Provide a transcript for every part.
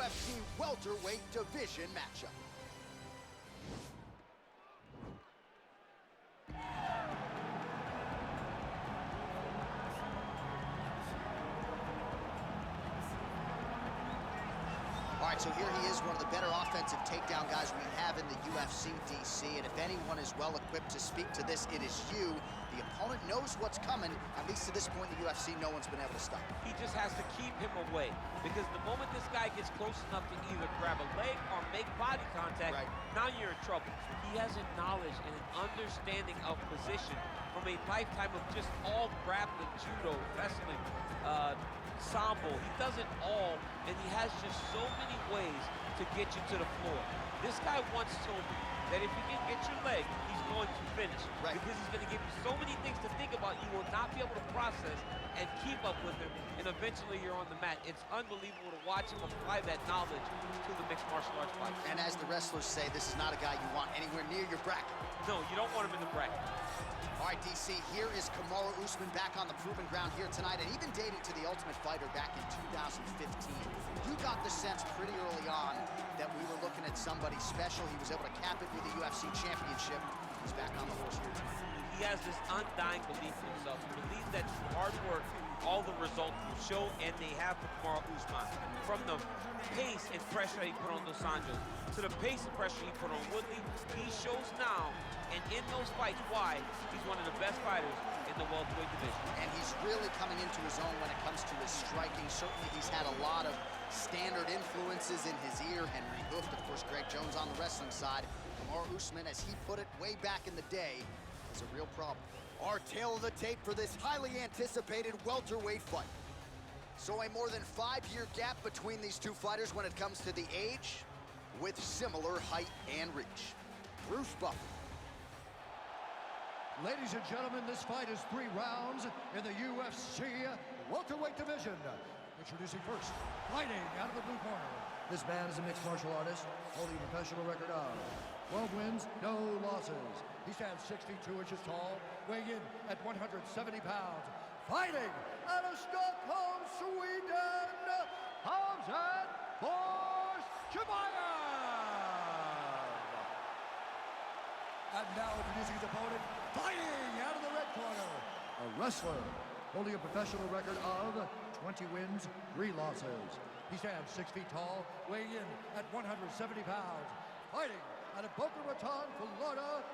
UFC welterweight division matchup. All right, so here he is, one of the better offensive takedown guys we have in the UFC, DC. And if anyone is well equipped to speak to this, it is you. The opponent knows what's coming. At least to this point in the UFC, no one's been able to stop. He just has to keep him away, because the moment this guy gets close enough to either grab a leg or make body contact, now you're in trouble. He has a knowledge and an understanding of position from a lifetime of just all grappling, judo, wrestling, sambo. He does it all, and he has just so many ways to get you to the floor. This guy once told me that if you can get your leg, he's going to finish. Because he's going to give you so many things to think about, you will not be able to process and keep up with him, and eventually you're on the mat. It's unbelievable to watch him apply that knowledge to the mixed martial arts fight. And as the wrestlers say, this is not a guy you want anywhere near your bracket. No, you don't want him in the bracket. All right, DC, here is Kamaru Usman back on the proven ground here tonight, and even dating to the Ultimate Fighter back in 2015. You got the sense pretty early on that we were looking at somebody special. He was able to cap it with the UFC championship. He's back on the horse here tonight. He has this undying belief in himself. He believes that through hard work, all the results will show, and they have for Kamaru Usman. From the pace and pressure he put on Dos Anjos, to the pace and pressure he put on Woodley, he shows now, and in those fights, why he's one of the best fighters in the welterweight division. And he's really coming into his own when it comes to his striking. Certainly he's had a lot of standard influences in his ear. Henry Hooft, of course, Greg Jones on the wrestling side. Kamaru Usman, as he put it way back in the day, is a real problem. Our tale of the tape for this highly anticipated welterweight fight. So a more than 5-year gap between these two fighters when it comes to the age, with similar height and reach. Bruce Buffer. Ladies and gentlemen, this fight is 3 rounds in the UFC welterweight division. Introducing first, fighting out of the blue corner. This man is a mixed martial artist, holding a professional record of 12 wins, no losses. He stands 62 inches tall, weighing in at 170 pounds. Fighting out of Stockholm, Sweden, Khamzat Chimaev. And now introducing his opponent, fighting out of the red corner, a wrestler holding a professional record of 20 wins, 3 losses. He stands 6 feet tall, weighing in at 170 pounds. Fighting out of Boca Raton, Florida,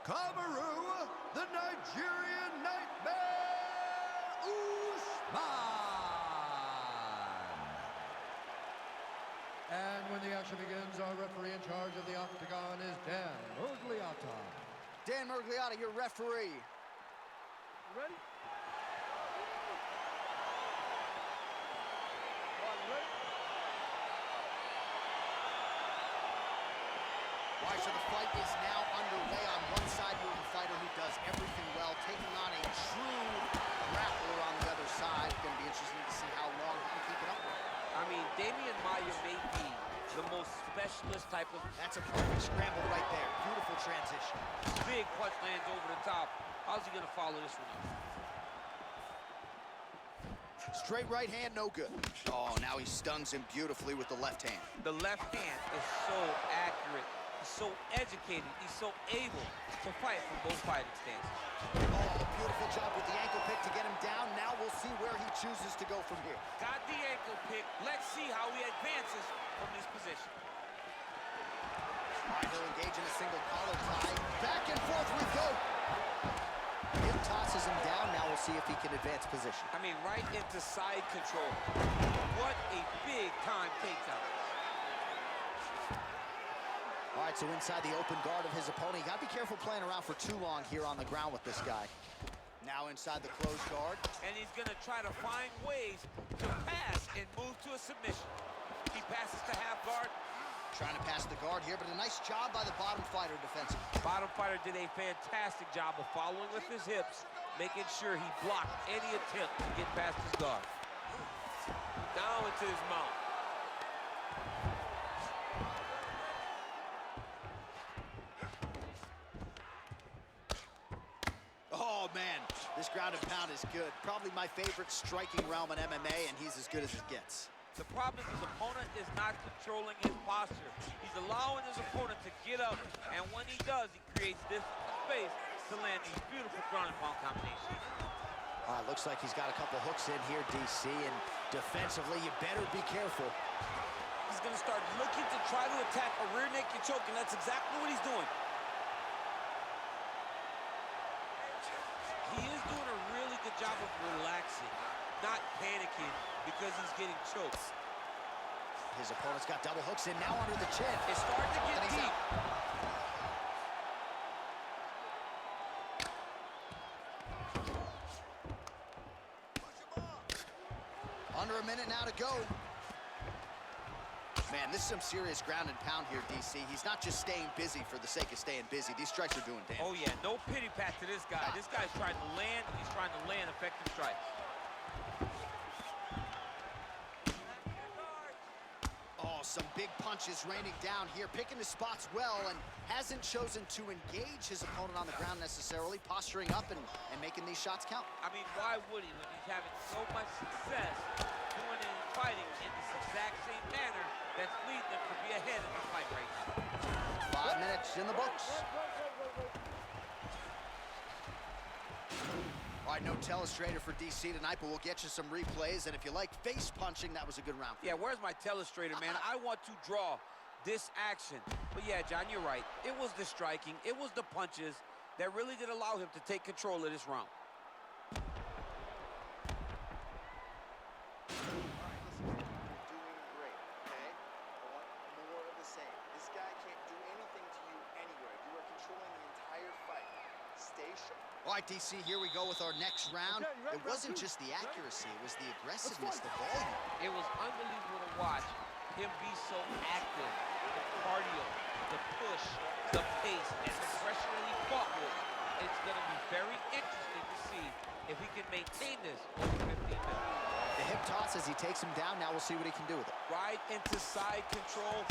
Kamaru, the Nigerian Nightmare, Usman. And when the action begins, our referee in charge of the octagon is Dan Murgliata. Dan Murgliata, your referee. You ready? All right, so the fight is now underway. On one side, you have a fighter who does everything well, taking on a true grappler on the other side. Going to be interesting to see how long he can keep it up. I mean, Damian Maia may be the most specialist type of... That's a perfect scramble right there. Beautiful transition. Big punch lands over the top. How's he going to follow this one up? Straight right hand, no good. Oh, now he stuns him beautifully with the left hand. The left hand is so accurate. He's so educated. He's so able to fight from both fighting stances. Oh, beautiful job with the ankle pick to get him down. Now we'll see where he chooses to go from here. Got the ankle pick. Let's see how he advances from this position. All right, he'll engage in a single collar tie. Back and forth we go. Hip tosses him down. Now we'll see if he can advance position. I mean, right into side control. What a big-time takedown. All right, so inside the open guard of his opponent. You gotta be careful playing around for too long here on the ground with this guy. Now inside the closed guard. And he's gonna try to find ways to pass and move to a submission. He passes to half guard. Trying to pass the guard here, but a nice job by the bottom fighter defensively. Bottom fighter did a fantastic job of following with his hips, making sure he blocked any attempt to get past his guard. Down into his mouth. Oh, man, this ground and pound is good. Probably my favorite striking realm in MMA, and he's as good as it gets. The problem is his opponent is not controlling his posture. He's allowing his opponent to get up, and when he does, he creates this space to land these beautiful ground and pound combinations. Looks like he's got a couple hooks in here, DC, and defensively, you better be careful. He's going to start looking to try to attack a rear naked choke, and that's exactly what he's doing. He is doing a really good job of relaxing, not panicking because he's getting choked. His opponent's got double hooks in now under the chin. It's starting to get deep. Under a minute now to go. Man, this is some serious ground and pound here, DC. He's not just staying busy for the sake of staying busy. These strikes are doing damage. Oh, yeah, no pity pat to this guy. This guy's trying to land, and he's trying to land effective strikes. Oh, some big punches raining down here, picking his spots well, and hasn't chosen to engage his opponent on the ground necessarily, posturing up and making these shots count. I mean, why would he when he's having so much success doing it in fighting in this exact same manner that's leading them to be ahead in the fight right now? 5 minutes in the books. All right, no telestrator for DC tonight, but we'll get you some replays. And if you like face punching, that was a good round. Yeah, where's my telestrator, man? I want to draw this action. But yeah, John, you're right. It was the striking, it was the punches that really did allow him to take control of this round. All right, DC, here we go with our next round. It wasn't just the accuracy, it was the aggressiveness, the volume. It was unbelievable to watch him be so active. The cardio, the push, the pace, and the pressure that he fought with. It's going to be very interesting to see if he can maintain this over 15 minutes. The hip toss as he takes him down. Now we'll see what he can do with it. Right into side control.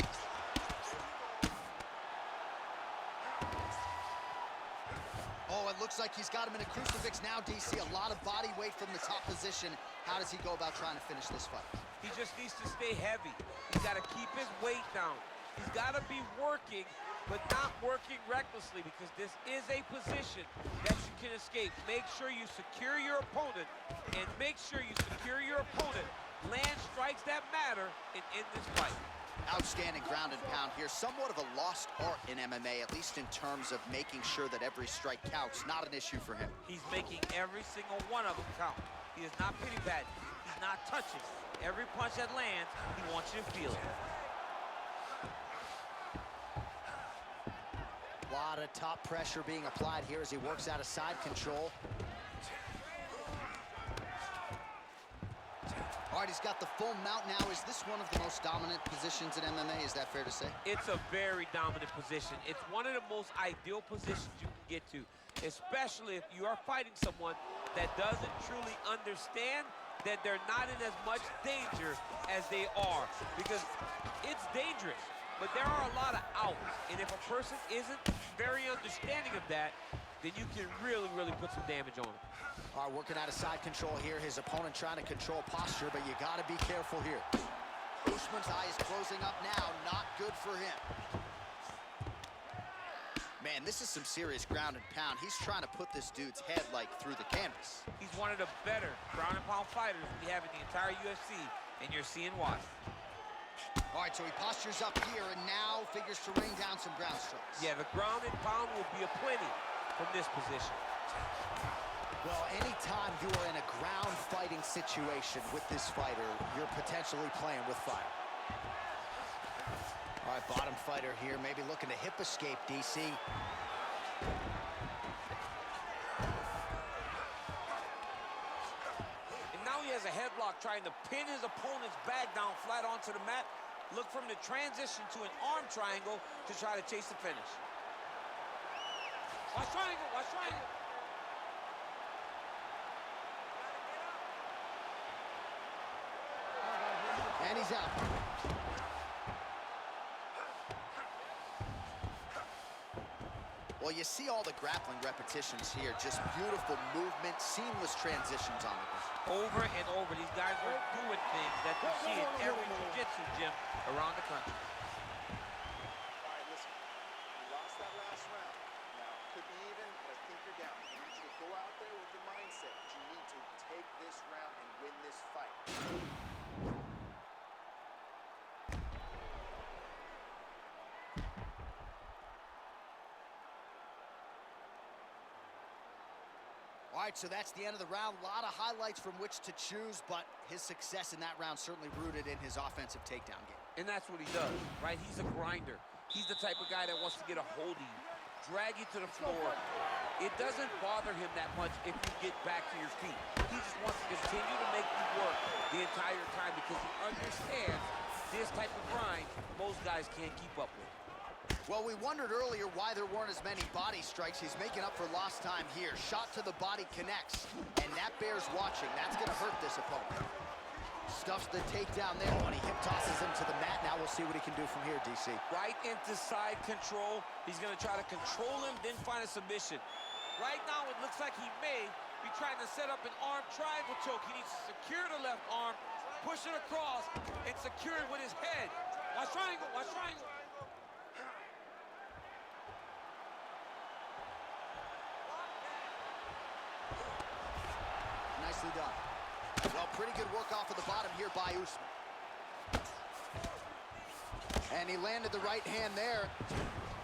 Oh, it looks like he's got him in a crucifix now, DC. A lot of body weight from the top position. How does he go about trying to finish this fight? He just needs to stay heavy. He's got to keep his weight down. He's got to be working, but not working recklessly, because this is a position that you can escape. Make sure you secure your opponent, and make sure you secure your opponent. Land strikes that matter and end this fight. Outstanding ground and pound here. Somewhat of a lost art in MMA, at least in terms of making sure that every strike counts. Not an issue for him. He's making every single one of them count. He is not pity-patting. He's not touching. Every punch that lands, he wants you to feel it. A lot of top pressure being applied here as he works out of side control. All right, he's got the full mount now. Is this one of the most dominant positions in MMA? Is that fair to say? It's a very dominant position. It's one of the most ideal positions you can get to, especially if you are fighting someone that doesn't truly understand that they're not in as much danger as they are, because it's dangerous, but there are a lot of outs, and if a person isn't very understanding of that, then you can really, really put some damage on them. All right, working out of side control here. His opponent trying to control posture, but you got to be careful here. Usman's eye is closing up now. Not good for him. Man, this is some serious ground and pound. He's trying to put this dude's head, like, through the canvas. He's one of the better ground and pound fighters we have in the entire UFC, and you're seeing why. All right, so he postures up here and now figures to rain down some ground strikes. Yeah, the ground and pound will be aplenty from this position. Well, anytime you are in a ground fighting situation with this fighter, you're potentially playing with fire. All right, bottom fighter here, maybe looking to hip escape, DC. And now he has a headlock trying to pin his opponent's back down flat onto the mat. Look from the transition to an arm triangle to try to chase the finish. Watch triangle, watch triangle. And he's out. Well, you see all the grappling repetitions here. Just beautiful movement, seamless transitions on the ground. Over and over, these guys are doing things that you see in every jiu-jitsu gym around the country. All right, listen. You lost that last round. Now, it could be even, but I think you're down. I need you to go out there with the mindset that you need to take this round and win this fight. All right, so that's the end of the round. A lot of highlights from which to choose, but his success in that round certainly rooted in his offensive takedown game. And that's what he does, right? He's a grinder. He's the type of guy that wants to get a hold of you, drag you to the floor. It doesn't bother him that much if you get back to your feet. He just wants to continue to make you work the entire time because he understands this type of grind most guys can't keep up with. Well, we wondered earlier why there weren't as many body strikes. He's making up for lost time here. Shot to the body connects, and that bears watching. That's going to hurt this opponent. Stuffs the takedown there when he hip tosses him to the mat. Now we'll see what he can do from here, DC. Right into side control. He's going to try to control him, then find a submission. Right now, it looks like he may be trying to set up an arm triangle choke. He needs to secure the left arm, push it across, and secure it with his head. Watch triangle, watch triangle. Nicely done. Well, pretty good work off of the bottom here by Usman. And he landed the right hand there.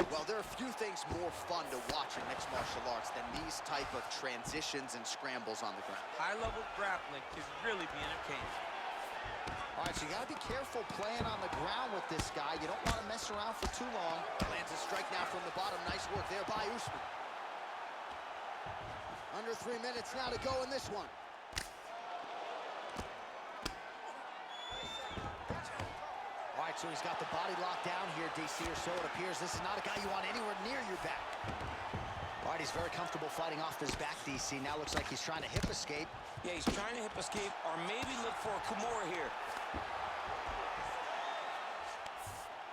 Well, there are few things more fun to watch in mixed martial arts than these type of transitions and scrambles on the ground. High-level grappling can really be entertaining. All right, so you got to be careful playing on the ground with this guy. You don't want to mess around for too long. Lands a strike now from the bottom. Nice work there by Usman. Under 3 minutes now to go in this one. All right, so he's got the body locked down here, DC, or so it appears. This is not a guy you want anywhere near your back. All right, he's very comfortable fighting off his back, DC. Now looks like he's trying to hip escape. Yeah, he's trying to hip escape or maybe look for a Kamaru here.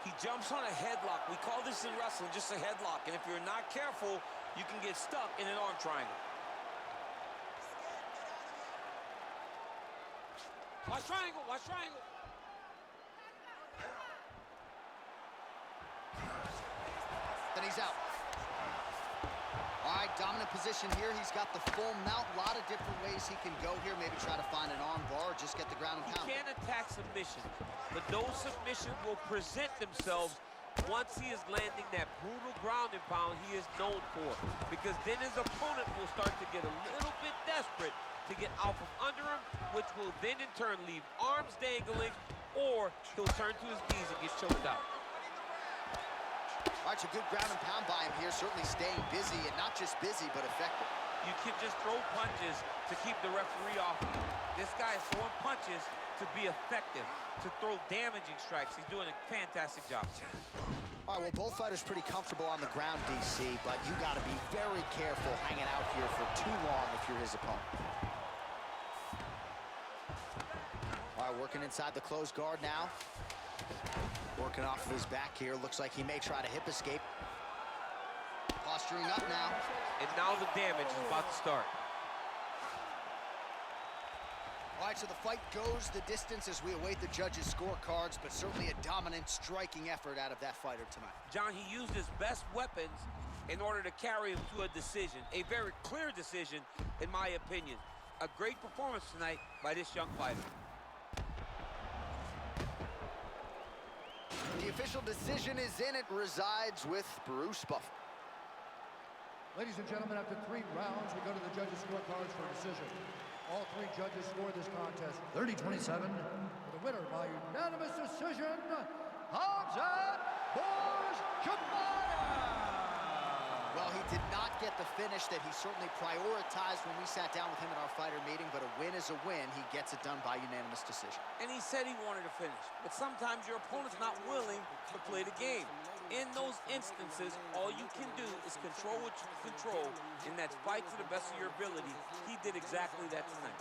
He jumps on a headlock. We call this in wrestling just a headlock. And if you're not careful, you can get stuck in an arm triangle. Watch triangle, watch triangle. Then he's out. All right, dominant position here. He's got the full mount. A lot of different ways he can go here. Maybe try to find an arm bar or just get the ground and pound. He can attack submissions, but those submissions will present themselves once he is landing that brutal ground and pound he is known for. Because then his opponent will start to get a little bit desperate to get out from under him, which will then in turn leave arms dangling, or he'll turn to his knees and get choked out. All right, so good ground and pound by him here, certainly staying busy, and not just busy, but effective. You can just throw punches to keep the referee off you. This guy is throwing punches to be effective, to throw damaging strikes. He's doing a fantastic job. All right, well, both fighters pretty comfortable on the ground, DC, but you got to be very careful hanging out here for too long if you're his opponent. All right, working inside the closed guard now. Working off of his back here. Looks like he may try to hip escape. Posturing up now. And now the damage is about to start. All right, so the fight goes the distance as we await the judges' scorecards, but certainly a dominant striking effort out of that fighter tonight. John, he used his best weapons in order to carry him to a decision. A very clear decision, in my opinion. A great performance tonight by this young fighter. The official decision is in. It resides with Bruce Buffer. Ladies and gentlemen, after 3 rounds, we go to the judges' scorecards for a decision. All 3 judges scored this contest 30-27. The winner by unanimous decision, Khamzat Chimaev. Well, he did not get the finish that he certainly prioritized when we sat down with him at our fighter meeting, but a win is a win. He gets it done by unanimous decision. And he said he wanted to finish. But sometimes your opponent's not willing to play the game. In those instances, all you can do is control what you can control, and that's fight to the best of your ability. He did exactly that tonight.